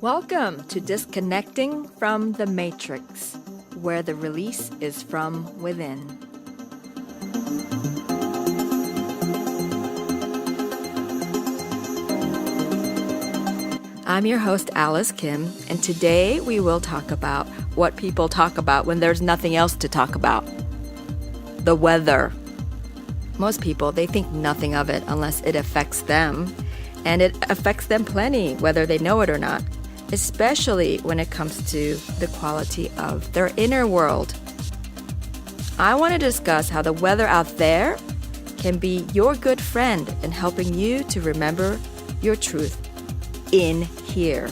Welcome to Disconnecting from the Matrix, where the release is from within. I'm your host, Alice Kim, and today we will talk about what people talk about when there's nothing else to talk about. The weather. Most people, they think nothing of it unless it affects them, and it affects them plenty, whether they know it or not, especially when it comes to the quality of their inner world. I want to discuss how the weather out there can be your good friend in helping you to remember your truth in here.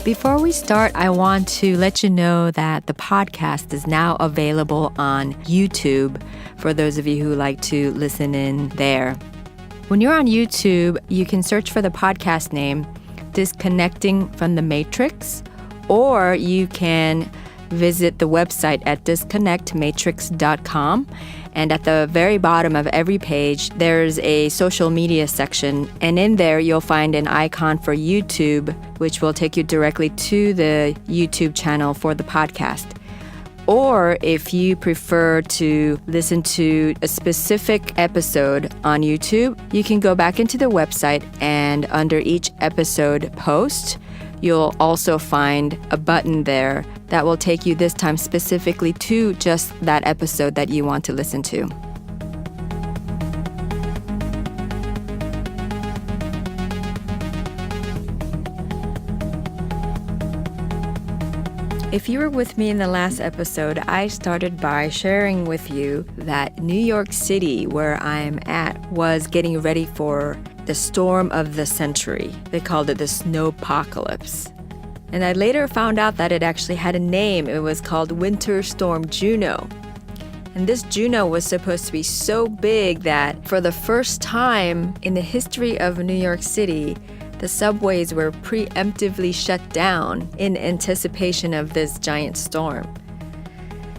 Before we start, I want to let you know that the podcast is now available on YouTube for those of you who like to listen in there. When you're on YouTube, you can search for the podcast name, Disconnecting from the Matrix, or you can visit the website at disconnectmatrix.com. And at the very bottom of every page, there's a social media section. And in there, you'll find an icon for YouTube, which will take you directly to the YouTube channel for the podcast. Or if you prefer to listen to a specific episode on YouTube, you can go back into the website and under each episode post, you'll also find a button there that will take you this time specifically to just that episode that you want to listen to. If you were with me in the last episode, I started by sharing with you that New York City, where I'm at, was getting ready for the storm of the century. They called it the snowpocalypse. And I later found out that it actually had a name. It was called Winter Storm Juno. And this Juno was supposed to be so big that for the first time in the history of New York City, the subways were preemptively shut down in anticipation of this giant storm.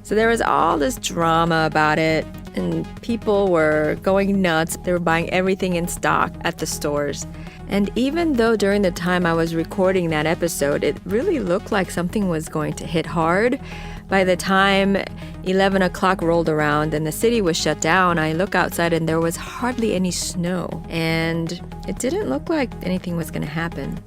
So there was all this drama about it, and people were going nuts. They were buying everything in stock at the stores. And even though during the time I was recording that episode, it really looked like something was going to hit hard, by the time 11 o'clock rolled around and the city was shut down, I look outside and there was hardly any snow. And it didn't look like anything was going to happen.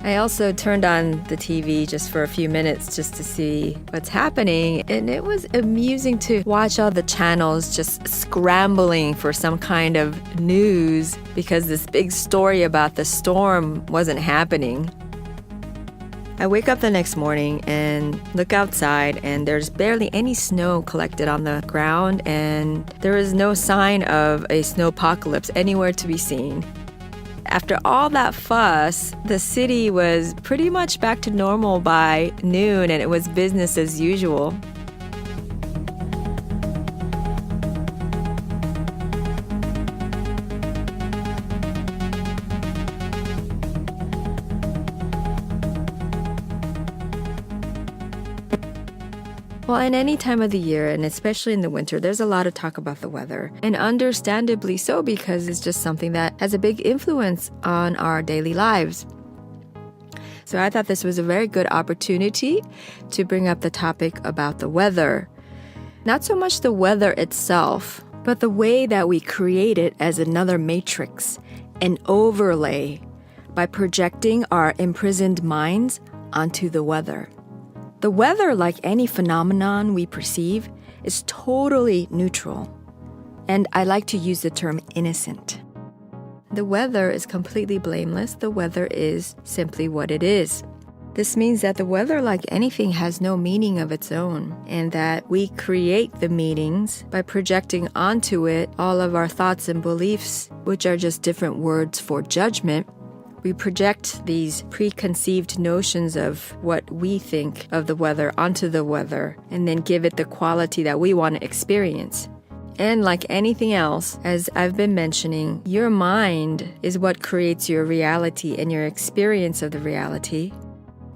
I also turned on the TV just for a few minutes just to see what's happening. And it was amusing to watch all the channels just scrambling for some kind of news because this big story about the storm wasn't happening. I wake up the next morning and look outside, and there's barely any snow collected on the ground, and there is no sign of a snowpocalypse anywhere to be seen. After all that fuss, the city was pretty much back to normal by noon, and it was business as usual. Well, in any time of the year, and especially in the winter, there's a lot of talk about the weather. And understandably so, because it's just something that has a big influence on our daily lives. So I thought this was a very good opportunity to bring up the topic about the weather. Not so much the weather itself, but the way that we create it as another matrix, an overlay, by projecting our imprisoned minds onto the weather. The weather, like any phenomenon we perceive, is totally neutral. And I like to use the term innocent. The weather is completely blameless. The weather is simply what it is. This means that the weather, like anything, has no meaning of its own, and that we create the meanings by projecting onto it all of our thoughts and beliefs, which are just different words for judgment. We project these preconceived notions of what we think of the weather onto the weather and then give it the quality that we want to experience. And like anything else, as I've been mentioning, your mind is what creates your reality and your experience of the reality.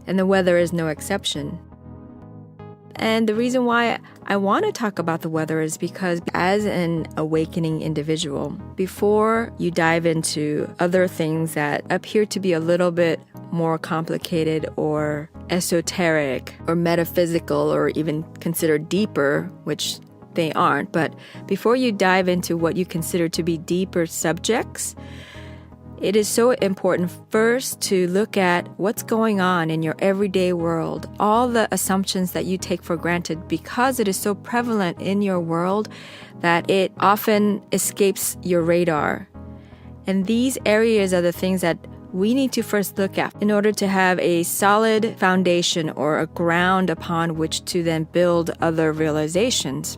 And the weather is no exception. And the reason why I want to talk about the weather is because as an awakening individual, before you dive into other things that appear to be a little bit more complicated or esoteric or metaphysical or even considered deeper, which they aren't, but before you dive into what you consider to be deeper subjects, it is so important first to look at what's going on in your everyday world, all the assumptions that you take for granted because it is so prevalent in your world that it often escapes your radar. And these areas are the things that we need to first look at in order to have a solid foundation or a ground upon which to then build other realizations.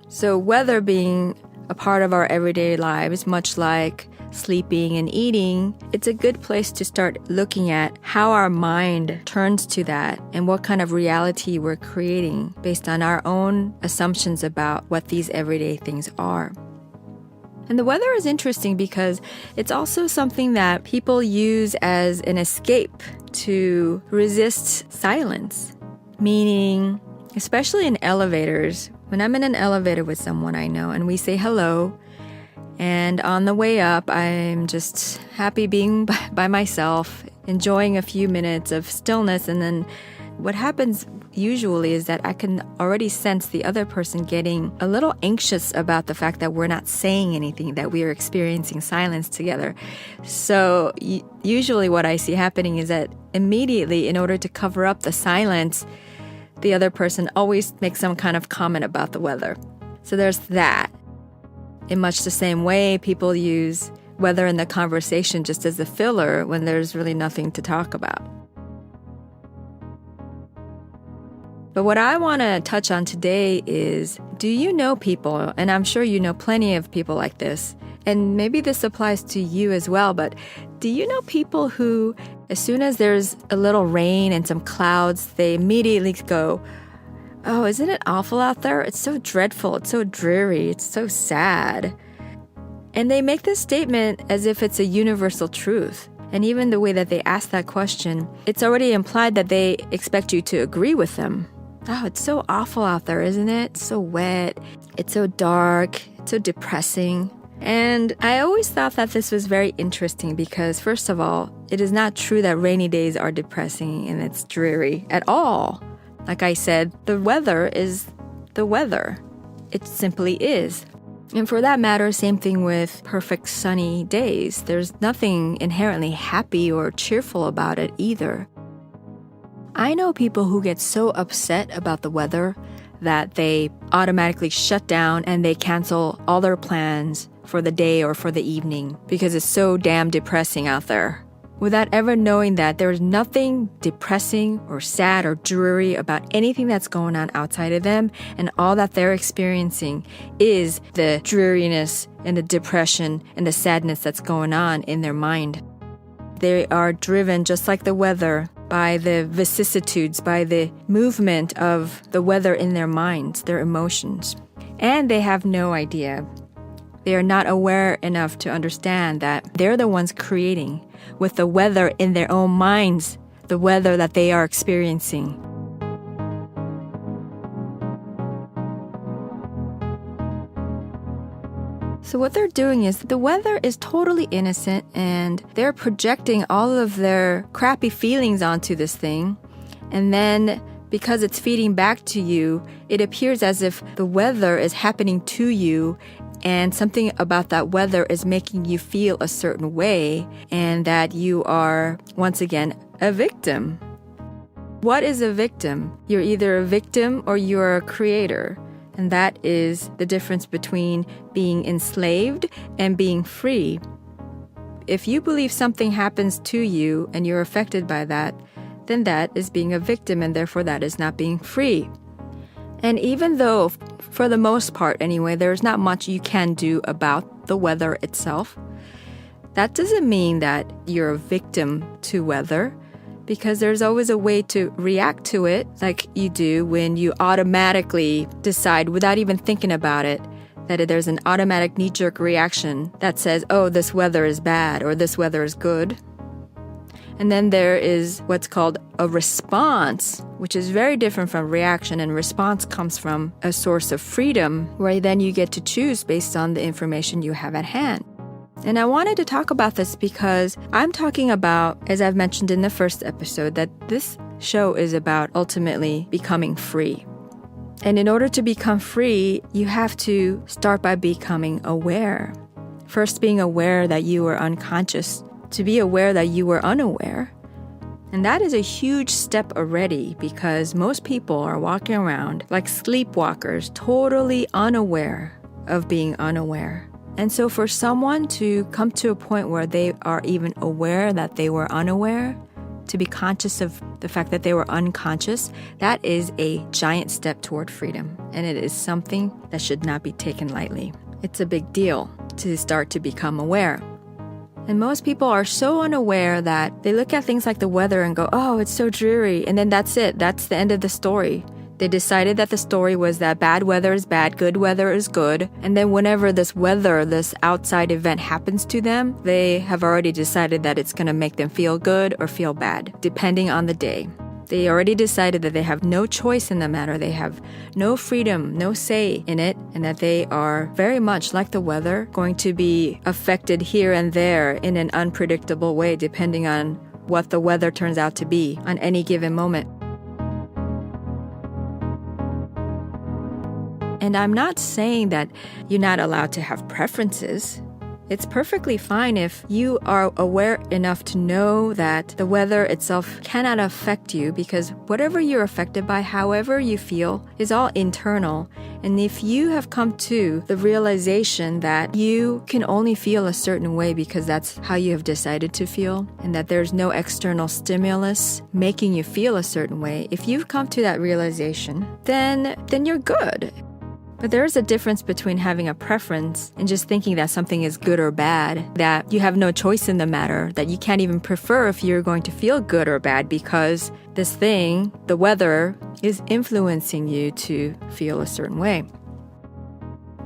So weather being a part of our everyday lives, much like sleeping and eating, it's a good place to start looking at how our mind turns to that and what kind of reality we're creating based on our own assumptions about what these everyday things are. And the weather is interesting because it's also something that people use as an escape to resist silence. Meaning, especially in elevators, when I'm in an elevator with someone I know and we say hello, and on the way up, I'm just happy being by myself, enjoying a few minutes of stillness. And then what happens usually is that I can already sense the other person getting a little anxious about the fact that we're not saying anything, that we are experiencing silence together. So usually what I see happening is that immediately, in order to cover up the silence, the other person always makes some kind of comment about the weather. So there's that. In much the same way, people use weather in the conversation just as a filler when there's really nothing to talk about. But what I want to touch on today is, do you know people, and I'm sure you know plenty of people like this, and maybe this applies to you as well, but do you know people who, as soon as there's a little rain and some clouds, they immediately go, "Oh, isn't it awful out there? It's so dreadful. It's so dreary. It's so sad." And they make this statement as if it's a universal truth. And even the way that they ask that question, it's already implied that they expect you to agree with them. "Oh, it's so awful out there, isn't it? It's so wet. It's so dark. It's so depressing." And I always thought that this was very interesting because, first of all, it is not true that rainy days are depressing and it's dreary at all. Like I said, the weather is the weather. It simply is. And for that matter, same thing with perfect sunny days. There's nothing inherently happy or cheerful about it either. I know people who get so upset about the weather that they automatically shut down and they cancel all their plans for the day or for the evening because it's so damn depressing out there, without ever knowing that there is nothing depressing or sad or dreary about anything that's going on outside of them, and all that they're experiencing is the dreariness and the depression and the sadness that's going on in their mind. They are driven, just like the weather, by the vicissitudes, by the movement of the weather in their minds, their emotions. And they have no idea. They are not aware enough to understand that they're the ones creating, with the weather in their own minds, the weather that they are experiencing. So what they're doing is, the weather is totally innocent and they're projecting all of their crappy feelings onto this thing. And then because it's feeding back to you, it appears as if the weather is happening to you and something about that weather is making you feel a certain way, and that you are, once again, a victim. What is a victim? You're either a victim or you're a creator. And that is the difference between being enslaved and being free. If you believe something happens to you and you're affected by that, then that is being a victim, and therefore that is not being free. And even though, for the most part anyway, there's not much you can do about the weather itself, that doesn't mean that you're a victim to weather, because there's always a way to react to it, like you do when you automatically decide, without even thinking about it, that there's an automatic knee-jerk reaction that says, oh, this weather is bad or this weather is good. And then there is what's called a response, which is very different from reaction. And response comes from a source of freedom, where then you get to choose based on the information you have at hand. And I wanted to talk about this because I'm talking about, as I've mentioned in the first episode, that this show is about ultimately becoming free. And in order to become free, you have to start by becoming aware. First, being aware that you were unconscious, to be aware that you were unaware. And that is a huge step already, because most people are walking around like sleepwalkers, totally unaware of being unaware. And so for someone to come to a point where they are even aware that they were unaware, to be conscious of the fact that they were unconscious, that is a giant step toward freedom. And it is something that should not be taken lightly. It's a big deal to start to become aware. And most people are so unaware that they look at things like the weather and go, oh, it's so dreary. And then that's it. That's the end of the story. They decided that the story was that bad weather is bad, good weather is good. And then whenever this weather, this outside event happens to them, they have already decided that it's going to make them feel good or feel bad, depending on the day. They already decided that they have no choice in the matter. They have no freedom, no say in it, and that they are very much like the weather, going to be affected here and there in an unpredictable way, depending on what the weather turns out to be on any given moment. And I'm not saying that you're not allowed to have preferences. It's perfectly fine if you are aware enough to know that the weather itself cannot affect you, because whatever you're affected by, however you feel, is all internal. And if you have come to the realization that you can only feel a certain way because that's how you have decided to feel, and that there's no external stimulus making you feel a certain way, if you've come to that realization, then you're good. But there is a difference between having a preference and just thinking that something is good or bad, that you have no choice in the matter, that you can't even prefer if you're going to feel good or bad because this thing, the weather, is influencing you to feel a certain way.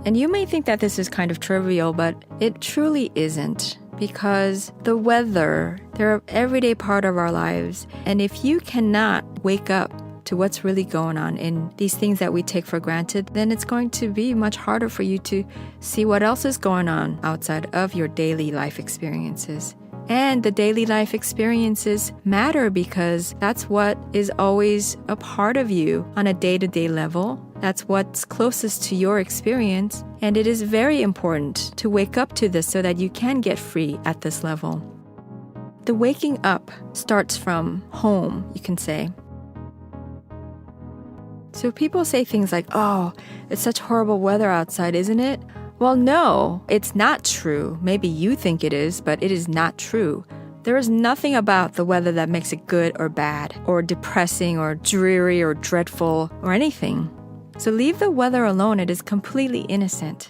And you may think that this is kind of trivial, but it truly isn't, because the weather, they're an everyday part of our lives. And if you cannot wake up to what's really going on in these things that we take for granted, then it's going to be much harder for you to see what else is going on outside of your daily life experiences. And the daily life experiences matter because that's what is always a part of you on a day-to-day level. That's what's closest to your experience. And it is very important to wake up to this so that you can get free at this level. The waking up starts from home, you can say. So people say things like, oh, it's such horrible weather outside, isn't it? Well, no, it's not true. Maybe you think it is, but it is not true. There is nothing about the weather that makes it good or bad, or depressing, or dreary, or dreadful, or anything. So leave the weather alone. It is completely innocent.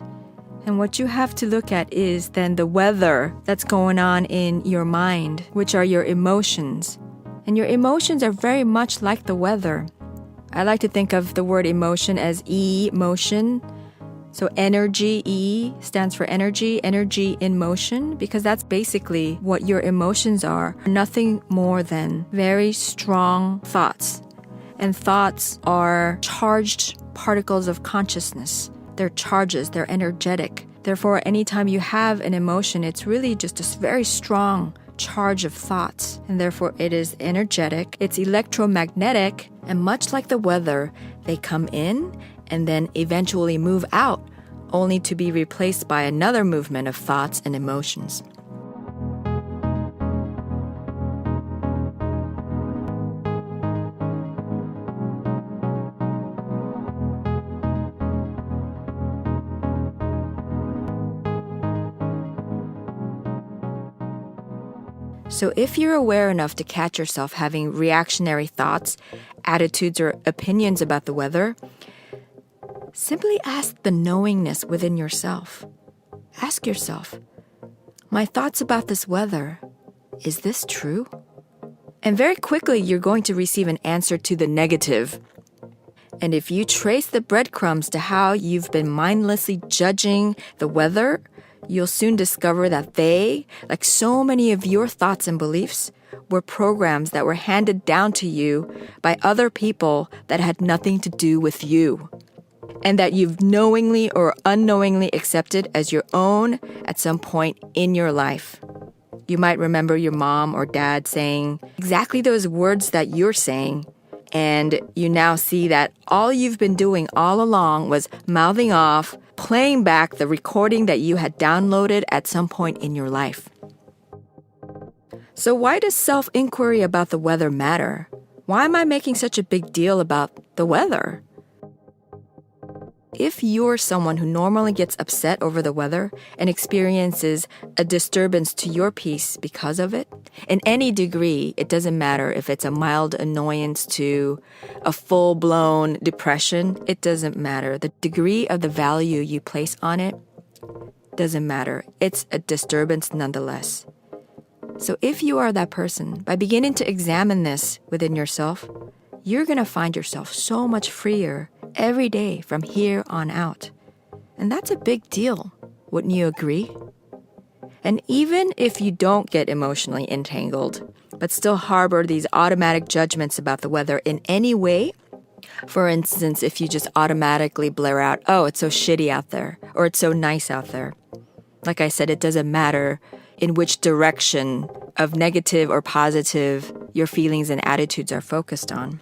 And what you have to look at is then the weather that's going on in your mind, which are your emotions. And your emotions are very much like the weather. I like to think of the word emotion as emotion. So energy, E, stands for energy in motion, because that's basically what your emotions are. Nothing more than very strong thoughts. And thoughts are charged particles of consciousness. They're charges, they're energetic. Therefore, anytime you have an emotion, it's really just a very strong charge of thoughts, and therefore it is energetic, it's electromagnetic, and much like the weather, they come in and then eventually move out, only to be replaced by another movement of thoughts and emotions. So if you're aware enough to catch yourself having reactionary thoughts, attitudes, or opinions about the weather, simply ask the knowingness within yourself. Ask yourself, my thoughts about this weather, is this true? And very quickly, you're going to receive an answer to the negative. And if you trace the breadcrumbs to how you've been mindlessly judging the weather, you'll soon discover that they, like so many of your thoughts and beliefs, were programs that were handed down to you by other people that had nothing to do with you, and that you've knowingly or unknowingly accepted as your own at some point in your life. You might remember your mom or dad saying exactly those words that you're saying, and you now see that all you've been doing all along was mouthing off, playing back the recording that you had downloaded at some point in your life. So why does self-inquiry about the weather matter? Why am I making such a big deal about the weather? If you're someone who normally gets upset over the weather and experiences a disturbance to your peace because of it, in any degree, it doesn't matter if it's a mild annoyance to a full-blown depression, it doesn't matter. The degree of the value you place on it doesn't matter. It's a disturbance nonetheless. So if you are that person, by beginning to examine this within yourself, you're going to find yourself so much freer every day from here on out. And that's a big deal. Wouldn't you agree? And even if you don't get emotionally entangled, but still harbor these automatic judgments about the weather in any way, for instance, if you just automatically blare out, oh, it's so shitty out there, or it's so nice out there. Like I said, it doesn't matter in which direction of negative or positive your feelings and attitudes are focused on.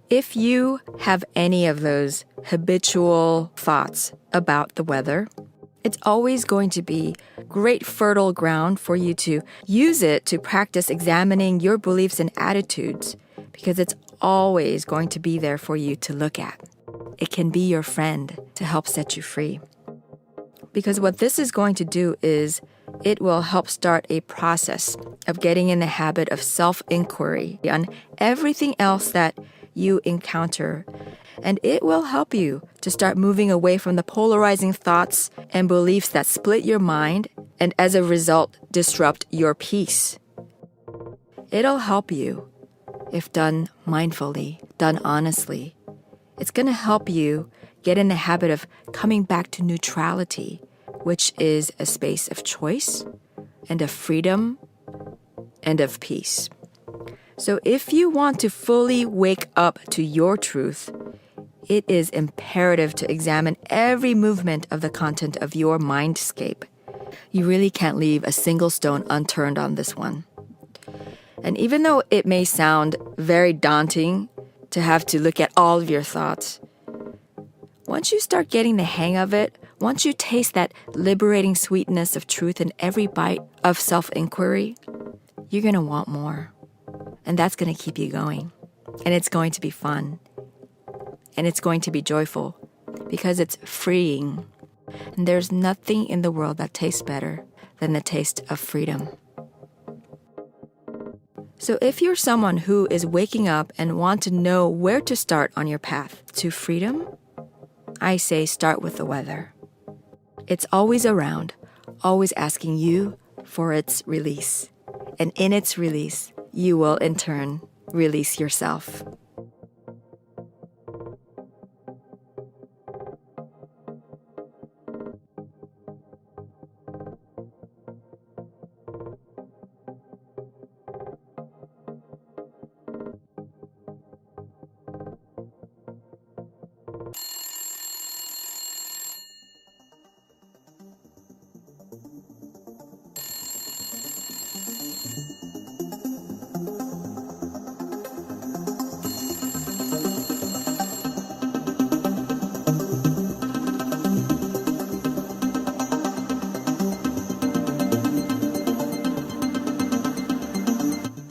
If you have any of those habitual thoughts about the weather, it's always going to be great fertile ground for you to use it to practice examining your beliefs and attitudes, because it's always going to be there for you to look at. It can be your friend to help set you free. Because what this is going to do is it will help start a process of getting in the habit of self-inquiry on everything else that you encounter. And it will help you to start moving away from the polarizing thoughts and beliefs that split your mind and as a result disrupt your peace. It'll help you if done mindfully, done honestly. It's going to help you get in the habit of coming back to neutrality, which is a space of choice and of freedom and of peace. So if you want to fully wake up to your truth, it is imperative to examine every movement of the content of your mindscape. You really can't leave a single stone unturned on this one. And even though it may sound very daunting to have to look at all of your thoughts, once you start getting the hang of it, once you taste that liberating sweetness of truth in every bite of self-inquiry, you're going to want more. And that's going to keep you going. And it's going to be fun. And it's going to be joyful because it's freeing. And there's nothing in the world that tastes better than the taste of freedom. So if you're someone who is waking up and want to know where to start on your path to freedom, I say start with the weather. It's always around, always asking you for its release. And in its release, you will in turn release yourself.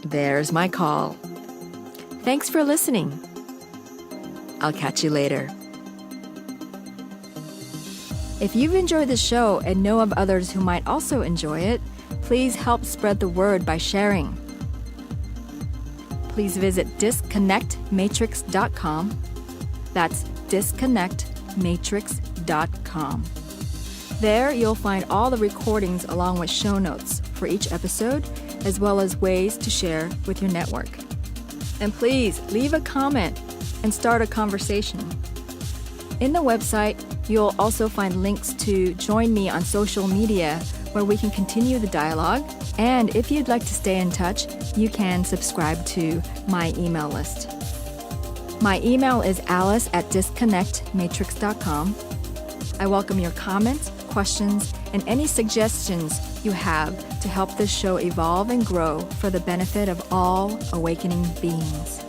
There's my call. Thanks for listening. I'll catch you later. If you've enjoyed the show and know of others who might also enjoy it, please help spread the word by sharing. Please visit disconnectmatrix.com. That's disconnectmatrix.com. There you'll find all the recordings along with show notes for each episode, as well as ways to share with your network. And please leave a comment and start a conversation. In the website, you'll also find links to join me on social media where we can continue the dialogue. And if you'd like to stay in touch, you can subscribe to my email list. My email is alice@disconnectmatrix.com. I welcome your comments, questions, and any suggestions you have to help this show evolve and grow for the benefit of all awakening beings.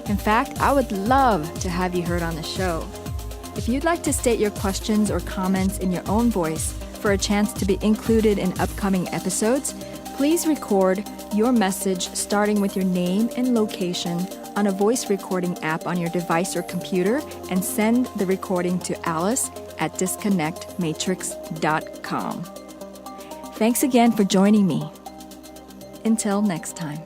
In fact, I would love to have you heard on the show. If you'd like to state your questions or comments in your own voice for a chance to be included in upcoming episodes, please record your message starting with your name and location on a voice recording app on your device or computer and send the recording to alice@disconnectmatrix.com. Thanks again for joining me. Until next time.